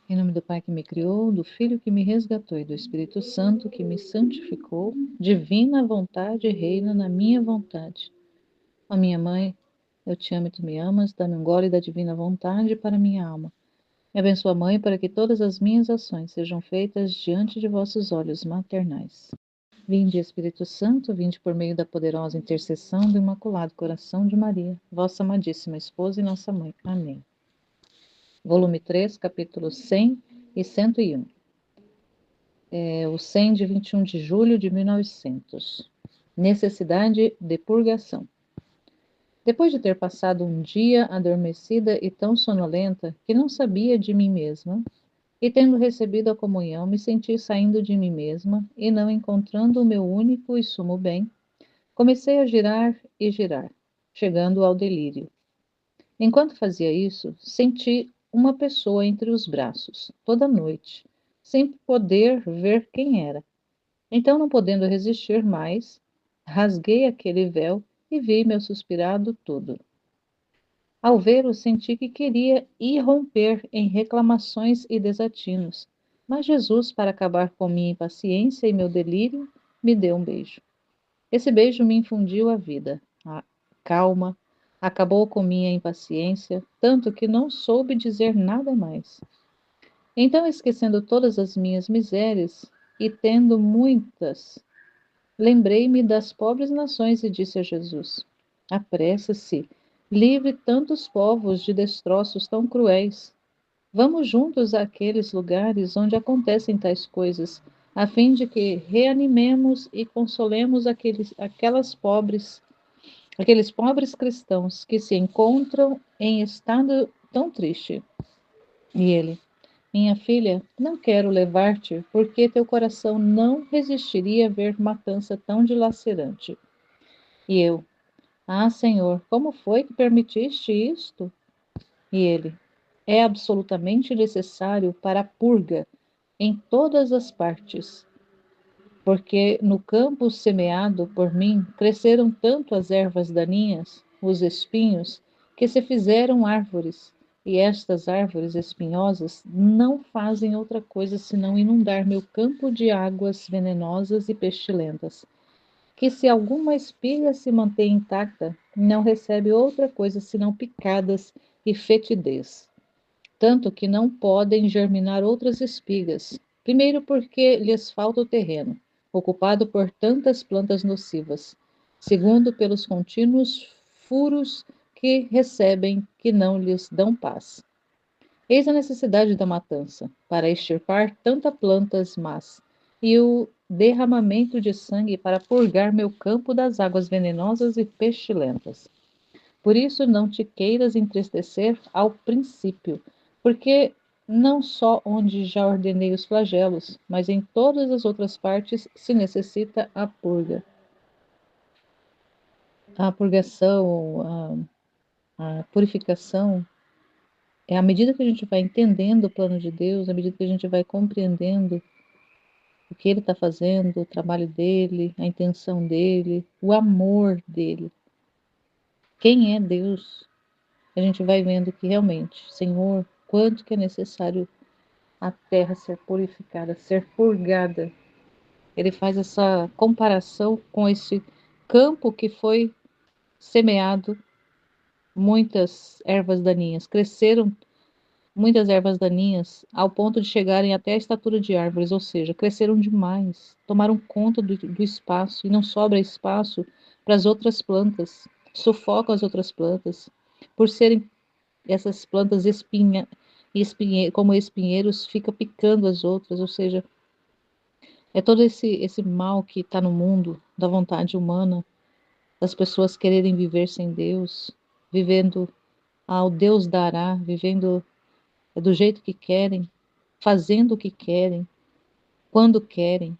Em nome do Pai que me criou, do Filho que me resgatou e do Espírito Santo que me santificou, divina vontade reina na minha vontade. Ó minha mãe, eu te amo e tu me amas, dá-me um gole da divina vontade para minha alma. Me abençoa, Mãe, para que todas as minhas ações sejam feitas diante de vossos olhos maternais. Vinde, Espírito Santo, vinde por meio da poderosa intercessão do Imaculado Coração de Maria, vossa amadíssima esposa e nossa mãe. Amém. Volume 3, capítulos 100 e 101. O 100 de 21 de julho de 1900. Necessidade de purgação. Depois de ter passado um dia adormecida e tão sonolenta que não sabia de mim mesma, e tendo recebido a comunhão, me senti saindo de mim mesma e não encontrando o meu único e sumo bem, comecei a girar e girar, chegando ao delírio. Enquanto fazia isso, senti uma pessoa entre os braços, toda noite, sem poder ver quem era. Então, não podendo resistir mais, rasguei aquele véu e vi meu suspirado todo. Ao vê-lo, senti que queria irromper em reclamações e desatinos, mas Jesus, para acabar com minha impaciência e meu delírio, me deu um beijo. Esse beijo me infundiu a vida, a calma, acabou com minha impaciência, tanto que não soube dizer nada mais. Então, esquecendo todas as minhas misérias e tendo muitas, lembrei-me das pobres nações e disse a Jesus: apressa-se, livre tantos povos de destroços tão cruéis. Vamos juntos àqueles lugares onde acontecem tais coisas, a fim de que reanimemos e consolemos aqueles pobres cristãos que se encontram em estado tão triste. E ele: minha filha, não quero levar-te, porque teu coração não resistiria a ver matança tão dilacerante. E eu: ah, Senhor, como foi que permitiste isto? E ele: é absolutamente necessário para a purga em todas as partes, porque no campo semeado por mim cresceram tanto as ervas daninhas, os espinhos, que se fizeram árvores, e estas árvores espinhosas não fazem outra coisa senão inundar meu campo de águas venenosas e pestilentas, que se alguma espiga se mantém intacta, não recebe outra coisa senão picadas e fetidez, tanto que não podem germinar outras espigas. Primeiro, porque lhes falta o terreno, ocupado por tantas plantas nocivas. Segundo, pelos contínuos furos que recebem, que não lhes dão paz. Eis a necessidade da matança, para extirpar tantas plantas más, e o derramamento de sangue para purgar meu campo das águas venenosas e pestilentas. Por isso não te queiras entristecer ao princípio, porque não só onde já ordenei os flagelos, mas em todas as outras partes se necessita a purga. A purgação, a purificação, é à medida que a gente vai entendendo o plano de Deus, à medida que a gente vai compreendendo o que Ele está fazendo, o trabalho dele, a intenção dele, o amor dele. Quem é Deus? A gente vai vendo que realmente, Senhor, quanto que é necessário a terra ser purificada, ser purgada. Ele faz essa comparação com esse campo que foi semeado, muitas ervas daninhas, cresceram muitas ervas daninhas ao ponto de chegarem até a estatura de árvores, ou seja, cresceram demais, tomaram conta do espaço e não sobra espaço para as outras plantas, sufocam as outras plantas, por serem essas plantas como espinheiros, fica picando as outras, ou seja, é todo esse mal que está no mundo, da vontade humana, das pessoas quererem viver sem Deus, vivendo ao Deus dará, vivendo do jeito que querem, fazendo o que querem, quando querem,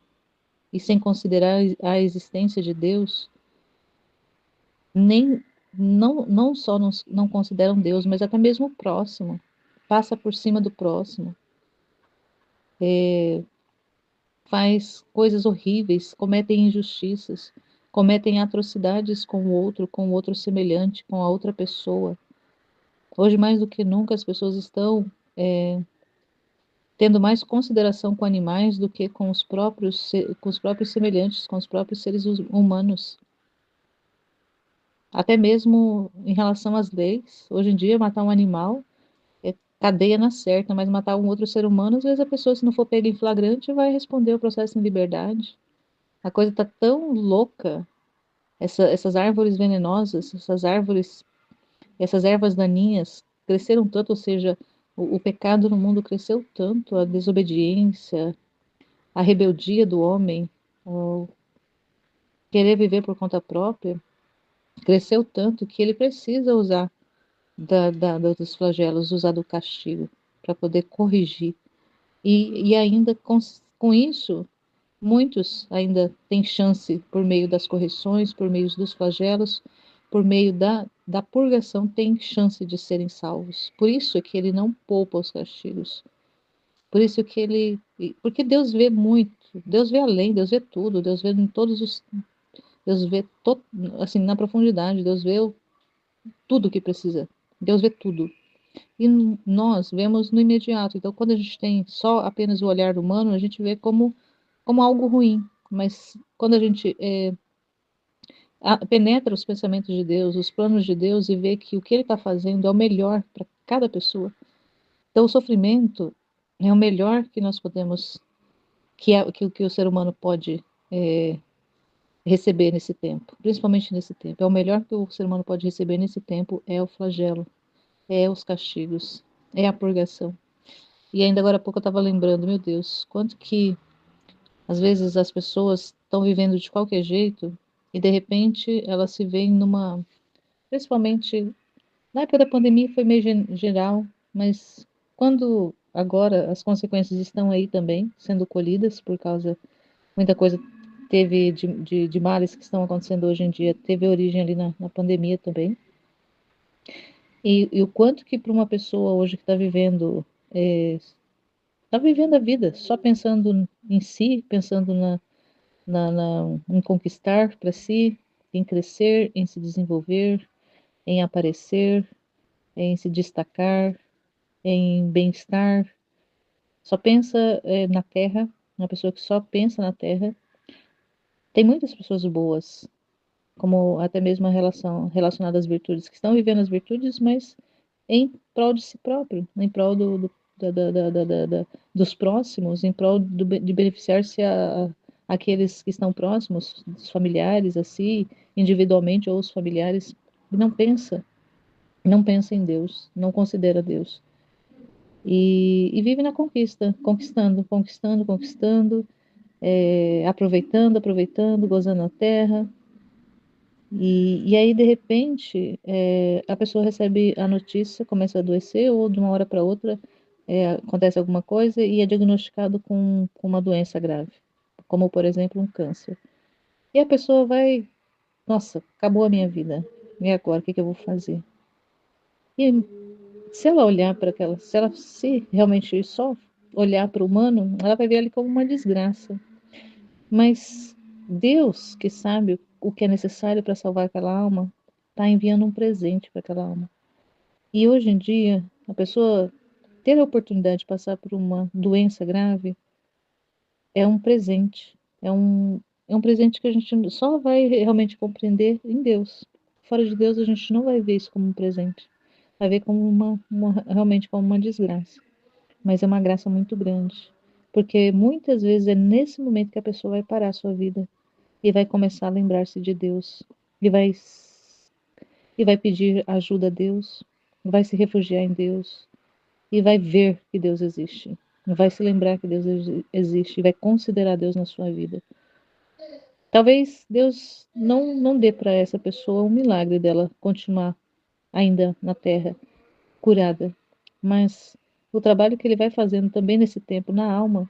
e sem considerar a existência de Deus, nem não só não consideram Deus, mas até mesmo o próximo, passa por cima do próximo, faz coisas horríveis, cometem injustiças, cometem atrocidades com o outro semelhante, com a outra pessoa. Hoje, mais do que nunca, as pessoas estão tendo mais consideração com animais do que com os próprios semelhantes, com os próprios seres humanos. Até mesmo em relação às leis. Hoje em dia, matar um animal é cadeia na certa, mas matar um outro ser humano, às vezes a pessoa, se não for pega em flagrante, vai responder o processo em liberdade. A coisa está tão louca, essas árvores venenosas, essas ervas daninhas cresceram tanto, ou seja, o pecado no mundo cresceu tanto, a desobediência, a rebeldia do homem, o querer viver por conta própria, cresceu tanto que ele precisa usar dos flagelos, usar do castigo para poder corrigir. E ainda com isso, muitos ainda têm chance, por meio das correções, por meio dos flagelos, por meio da purgação, têm chance de serem salvos. Por isso é que ele não poupa os castigos. Por isso que ele. Porque Deus vê muito, Deus vê além, Deus vê tudo, Deus vê em todos os. Deus vê assim, na profundidade, Deus vê tudo que precisa. Deus vê tudo. E nós vemos no imediato. Então, quando a gente tem só apenas o olhar humano, a gente vê como algo ruim. Mas quando a gente penetra os pensamentos de Deus, os planos de Deus e vê que o que Ele está fazendo é o melhor para cada pessoa. Então, o sofrimento é o melhor que nós podemos, que o ser humano pode receber nesse tempo, principalmente nesse tempo. É o melhor que o ser humano pode receber nesse tempo é o flagelo, é os castigos, é a purgação. E ainda agora há pouco eu estava lembrando, meu Deus, quanto que às vezes as pessoas estão vivendo de qualquer jeito e de repente elas se veem principalmente na época da pandemia foi meio geral, mas quando agora as consequências estão aí também sendo colhidas por causa muita coisa teve de males que estão acontecendo hoje em dia, teve origem ali na pandemia também. E o quanto que para uma pessoa hoje que está vivendo a vida só pensando em si, pensando em conquistar para si, em crescer, em se desenvolver, em aparecer, em se destacar, em bem-estar, só pensa na terra, uma pessoa que só pensa na terra. Tem muitas pessoas boas, como até mesmo a relacionada às virtudes, que estão vivendo as virtudes, mas em prol de si próprio, em prol dos próximos, em prol de beneficiar-se aqueles que estão próximos, dos familiares, assim, individualmente ou os familiares, e não pensa em Deus, não considera Deus. E vive na conquista, conquistando, aproveitando, gozando a terra. E aí, de repente, a pessoa recebe a notícia, começa a adoecer, ou de uma hora para outra acontece alguma coisa e é diagnosticado com uma doença grave, como, por exemplo, um câncer. E a pessoa vai, nossa, acabou a minha vida, e agora, o que eu vou fazer? E se ela olhar para aquela, se realmente só olhar para o humano, ela vai ver ele como uma desgraça. Mas Deus, que sabe o que é necessário para salvar aquela alma, está enviando um presente para aquela alma. E hoje em dia, a pessoa ter a oportunidade de passar por uma doença grave é um presente. É um presente que a gente só vai realmente compreender em Deus. Fora de Deus, a gente não vai ver isso como um presente. Vai ver como realmente como uma desgraça. Mas é uma graça muito grande. Porque muitas vezes é nesse momento que a pessoa vai parar a sua vida e vai começar a lembrar-se de Deus, e vai pedir ajuda a Deus, vai se refugiar em Deus, e vai ver que Deus existe, vai se lembrar que Deus existe, e vai considerar Deus na sua vida. Talvez Deus não dê para essa pessoa um milagre dela continuar ainda na terra, curada, mas o trabalho que ele vai fazendo também nesse tempo na alma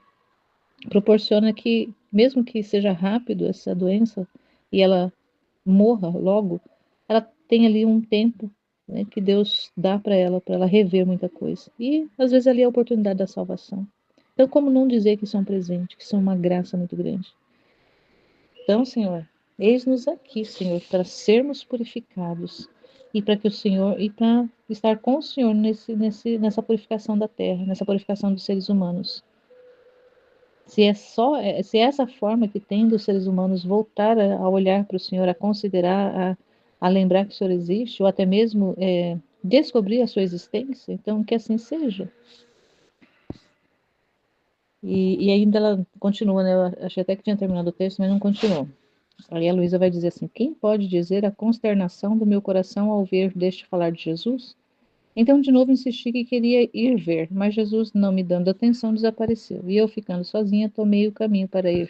proporciona que, mesmo que seja rápido essa doença e ela morra logo, ela tem ali um tempo, né, que Deus dá para ela rever muita coisa. E às vezes ali é a oportunidade da salvação. Então, como não dizer que isso é um presente, que isso é uma graça muito grande? Então, Senhor, eis-nos aqui, Senhor, para sermos purificados e para que o Senhor e para estar com o Senhor nessa purificação da terra, nessa purificação dos seres humanos. Se é essa forma que tem dos seres humanos voltar a olhar para o Senhor, a considerar, a lembrar que o Senhor existe, ou até mesmo descobrir a sua existência, então que assim seja. E ainda ela continua, né? Eu achei até que tinha terminado o texto, mas não continuou. Aí a Luísa vai dizer assim: quem pode dizer a consternação do meu coração ao ver deste falar de Jesus? Então, de novo, insisti que queria ir ver, mas Jesus, não me dando atenção, desapareceu. E eu, ficando sozinha, tomei o caminho para ir.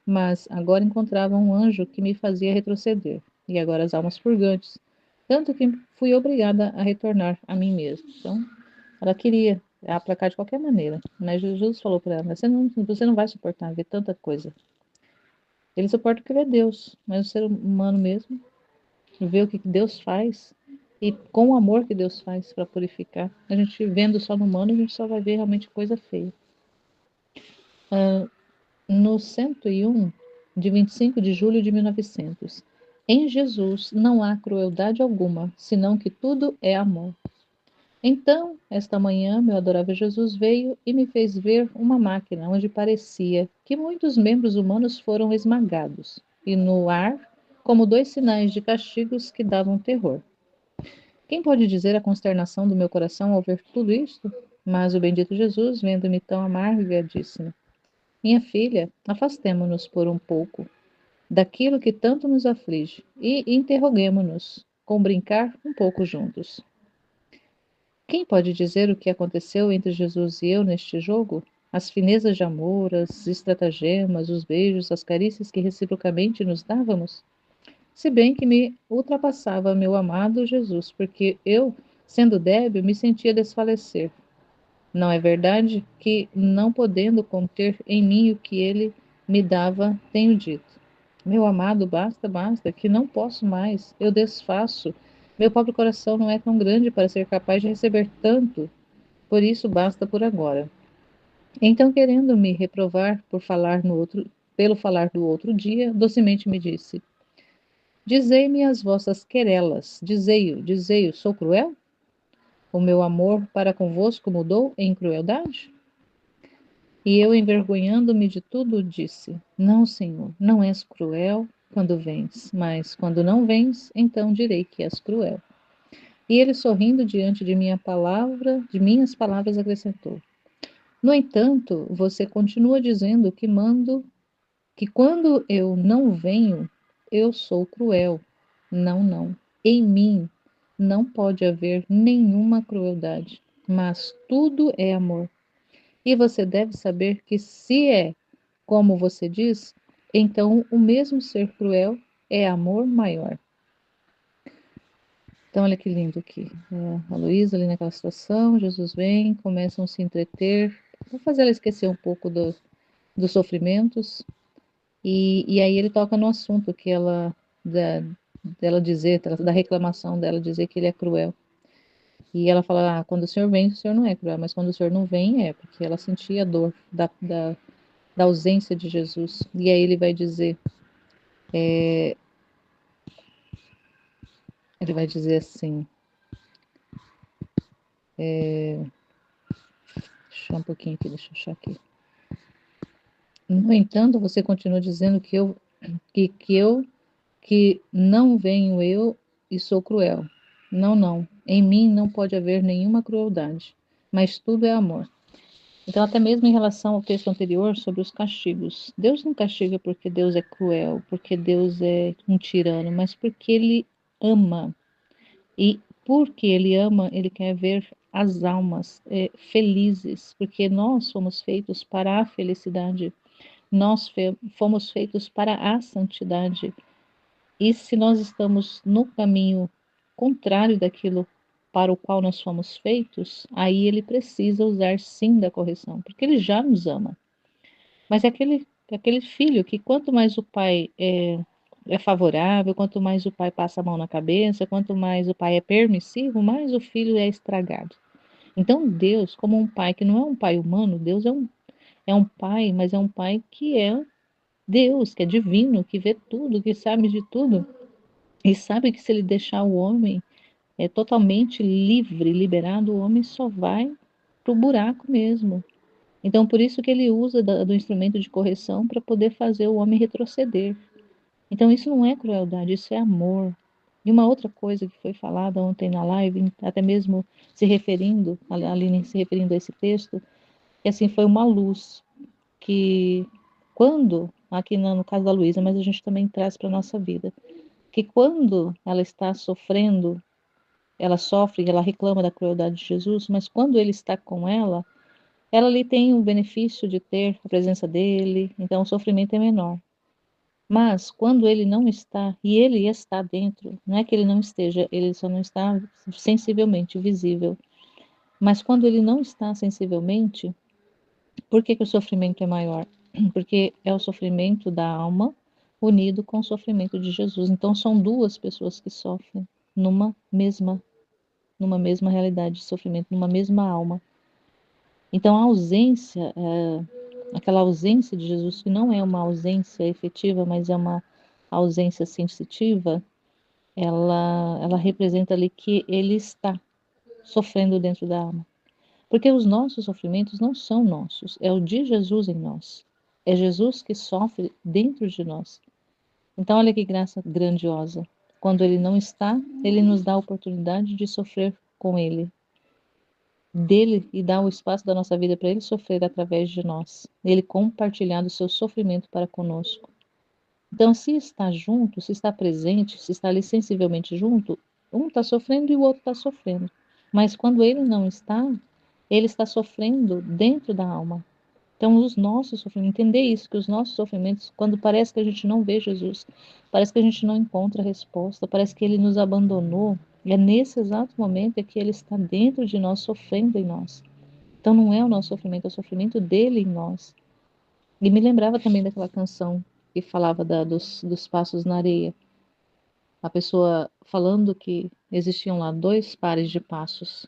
Mas agora encontrava um anjo que me fazia retroceder, e agora as almas purgantes. Tanto que fui obrigada a retornar a mim mesma. Então, ela queria aplacar de qualquer maneira. Mas Jesus falou para ela: você não vai suportar ver tanta coisa. Ele suporta porque ele é Deus, mas o ser humano mesmo, ver o que Deus faz e com o amor que Deus faz para purificar. A gente vendo só no humano, a gente só vai ver realmente coisa feia. No 101, de 25 de julho de 1900. Em Jesus não há crueldade alguma, senão que tudo é amor. Então, esta manhã, meu adorável Jesus veio e me fez ver uma máquina onde parecia que muitos membros humanos foram esmagados, e no ar, como dois sinais de castigos que davam terror. Quem pode dizer a consternação do meu coração ao ver tudo isto? Mas o bendito Jesus, vendo-me tão amarga, disse-me: minha filha, afastemo-nos por um pouco daquilo que tanto nos aflige e interroguemo-nos com brincar um pouco juntos. Quem pode dizer o que aconteceu entre Jesus e eu neste jogo? As finezas de amor, as estratagemas, os beijos, as carícias que reciprocamente nos dávamos? Se bem que me ultrapassava meu amado Jesus, porque eu, sendo débil, me sentia desfalecer. Não é verdade que, não podendo conter em mim o que ele me dava, tenho dito: meu amado, basta, basta, que não posso mais, eu desfaço. Meu pobre coração não é tão grande para ser capaz de receber tanto, por isso basta por agora. Então, querendo me reprovar pelo falar do outro dia, docemente me disse: dizei-me as vossas querelas, dizei-o, sou cruel? O meu amor para convosco mudou em crueldade? E eu, envergonhando-me de tudo, disse: não, Senhor, não és cruel quando vens, mas quando não vens, então direi que és cruel. E ele, sorrindo diante de minhas palavras, acrescentou: no entanto, você continua dizendo que quando eu não venho, eu sou cruel. Não, não. Em mim não pode haver nenhuma crueldade, mas tudo é amor. E você deve saber que se é como você diz, então o mesmo ser cruel é amor maior. Então, olha que lindo aqui. A Luísa ali naquela situação, Jesus vem, começam a se entreter, para fazer ela esquecer um pouco dos sofrimentos. E aí ele toca no assunto que dela dizer, da reclamação dela dizer que ele é cruel. E ela fala: quando o senhor vem, o senhor não é cruel, mas quando o senhor não vem, é, porque ela sentia a dor da ausência de Jesus. E aí ele vai dizer assim, deixa eu um pouquinho aqui, deixa eu achar aqui. No entanto, você continua dizendo que não venho eu e sou cruel. Não, não. Em mim não pode haver nenhuma crueldade, mas tudo é amor. Então, até mesmo em relação ao texto anterior sobre os castigos, Deus não castiga porque Deus é cruel, porque Deus é um tirano, mas porque Ele ama. E porque Ele ama, Ele quer ver as almas felizes, porque nós fomos feitos para a felicidade, fomos feitos para a santidade. E se nós estamos no caminho contrário daquilo para o qual nós fomos feitos, aí ele precisa usar sim da correção, porque ele já nos ama. Mas é aquele filho que quanto mais o pai é favorável, quanto mais o pai passa a mão na cabeça, quanto mais o pai é permissivo, mais o filho é estragado. Então Deus, como um pai que não é um pai humano, Deus é um pai, mas é um pai que é Deus, que é divino, que vê tudo, que sabe de tudo. E sabe que se ele deixar o homem é totalmente livre, liberado, o homem só vai pro buraco mesmo. Então, por isso que ele usa do instrumento de correção para poder fazer o homem retroceder. Então, isso não é crueldade, isso é amor. E uma outra coisa que foi falada ontem na live, até mesmo se referindo, a Aline se referindo a esse texto, que assim foi uma luz que quando, aqui no caso da Luísa, mas a gente também traz para a nossa vida, que quando ela está sofrendo, ela sofre, ela reclama da crueldade de Jesus, mas quando ele está com ela ali tem o benefício de ter a presença dele, então o sofrimento é menor. Mas quando ele não está, e ele está dentro, não é que ele não esteja, ele só não está sensivelmente visível. Mas quando ele não está sensivelmente, por que que o sofrimento é maior? Porque é o sofrimento da alma unido com o sofrimento de Jesus. Então são duas pessoas que sofrem numa mesma realidade de sofrimento, numa mesma alma. Então a ausência, aquela ausência de Jesus, que não é uma ausência efetiva, mas é uma ausência sensitiva, ela representa ali que ele está sofrendo dentro da alma. Porque os nossos sofrimentos não são nossos, é o de Jesus em nós. É Jesus que sofre dentro de nós. Então, olha que graça grandiosa. Quando ele não está, ele nos dá a oportunidade de sofrer com ele, dele e dá o espaço da nossa vida para ele sofrer através de nós, ele compartilhando o seu sofrimento para conosco. Então, se está junto, se está presente, se está ali sensivelmente junto, um está sofrendo e o outro está sofrendo. Mas quando ele não está, ele está sofrendo dentro da alma. Então, os nossos sofrimentos, entender isso, que os nossos sofrimentos, quando parece que a gente não vê Jesus, parece que a gente não encontra a resposta, parece que ele nos abandonou, é nesse exato momento é que ele está dentro de nós, sofrendo em nós. Então, não é o nosso sofrimento, é o sofrimento dele em nós. E me lembrava também daquela canção que falava dos passos na areia. A pessoa falando que existiam lá dois pares de passos.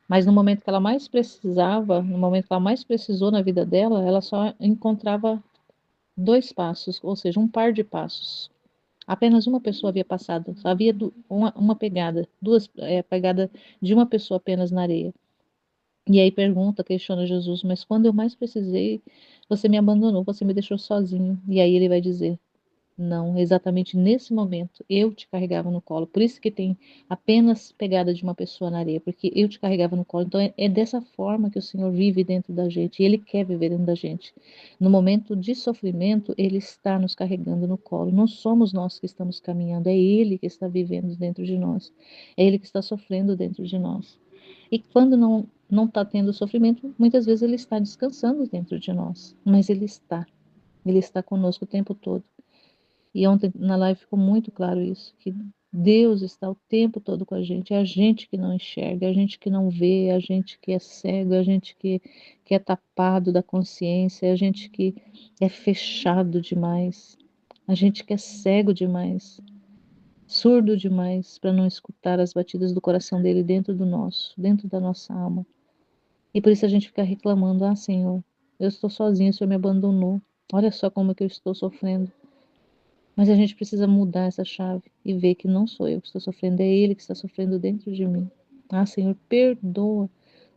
Mas no momento que ela mais precisava, no momento que ela mais precisou na vida dela, ela só encontrava dois passos, ou seja, um par de passos. Apenas uma pessoa havia passado, só havia uma pegada, duas pegada de uma pessoa apenas na areia. E aí pergunta, questiona Jesus, mas quando eu mais precisei, você me abandonou, você me deixou sozinho. E aí ele vai dizer, não, exatamente nesse momento eu te carregava no colo. Por isso que tem apenas pegada de uma pessoa na areia, porque eu te carregava no colo. Então é dessa forma que o Senhor vive dentro da gente, e Ele quer viver dentro da gente. No momento de sofrimento, Ele está nos carregando no colo. Não somos nós que estamos caminhando, é Ele que está vivendo dentro de nós. É Ele que está sofrendo dentro de nós. E quando não está tendo sofrimento, muitas vezes Ele está descansando dentro de nós, mas Ele está conosco o tempo todo. E ontem na live ficou muito claro isso, que Deus está o tempo todo com a gente. É a gente que não enxerga, é a gente que não vê, é a gente que é cego, é a gente que é tapado da consciência, é a gente que é fechado demais, a gente que é cego demais, surdo demais para não escutar as batidas do coração dele dentro do nosso, dentro da nossa alma. E por isso a gente fica reclamando: ah, Senhor, eu estou sozinho, o Senhor me abandonou. Olha só como que eu estou sofrendo. Mas a gente precisa mudar essa chave e ver que não sou eu que estou sofrendo, é Ele que está sofrendo dentro de mim. Ah, Senhor, perdoa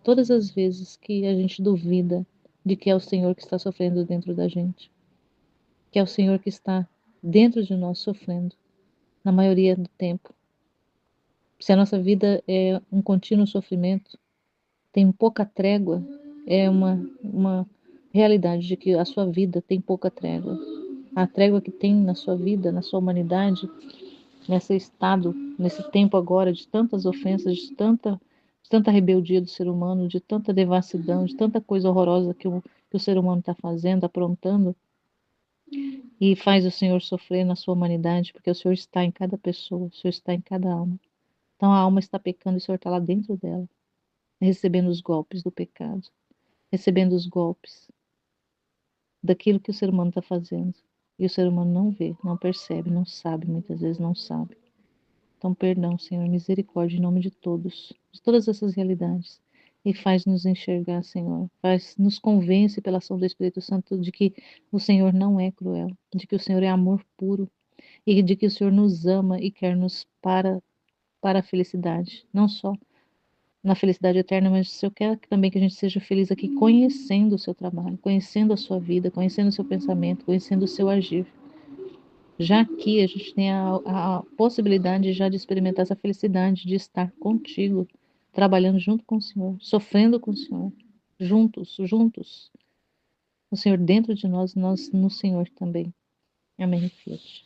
todas as vezes que a gente duvida de que é o Senhor que está sofrendo dentro da gente, que é o Senhor que está dentro de nós sofrendo, na maioria do tempo. Se a nossa vida é um contínuo sofrimento, tem pouca trégua, é uma realidade de que a sua vida tem pouca trégua. A trégua que tem na sua vida, na sua humanidade, nesse estado, nesse tempo agora de tantas ofensas, de tanta rebeldia do ser humano, de tanta devassidão, de tanta coisa horrorosa que o ser humano está fazendo, aprontando, e faz o Senhor sofrer na sua humanidade, porque o Senhor está em cada pessoa, o Senhor está em cada alma. Então a alma está pecando e o Senhor está lá dentro dela, recebendo os golpes do pecado, recebendo os golpes daquilo que o ser humano está fazendo. E o ser humano não vê, não percebe, não sabe, muitas vezes não sabe. Então, perdão, Senhor, misericórdia em nome de todos, de todas essas realidades. E faz-nos enxergar, Senhor. Nos convence pela ação do Espírito Santo de que o Senhor não é cruel, de que o Senhor é amor puro e de que o Senhor nos ama e quer nos para a felicidade, não só na felicidade eterna, mas o Senhor quer também que a gente seja feliz aqui conhecendo o seu trabalho, conhecendo a sua vida, conhecendo o seu pensamento, conhecendo o seu agir. Já aqui a gente tem a possibilidade já de experimentar essa felicidade de estar contigo, trabalhando junto com o Senhor, sofrendo com o Senhor, juntos, juntos. O Senhor dentro de nós, nós no Senhor também. Amém, filhos.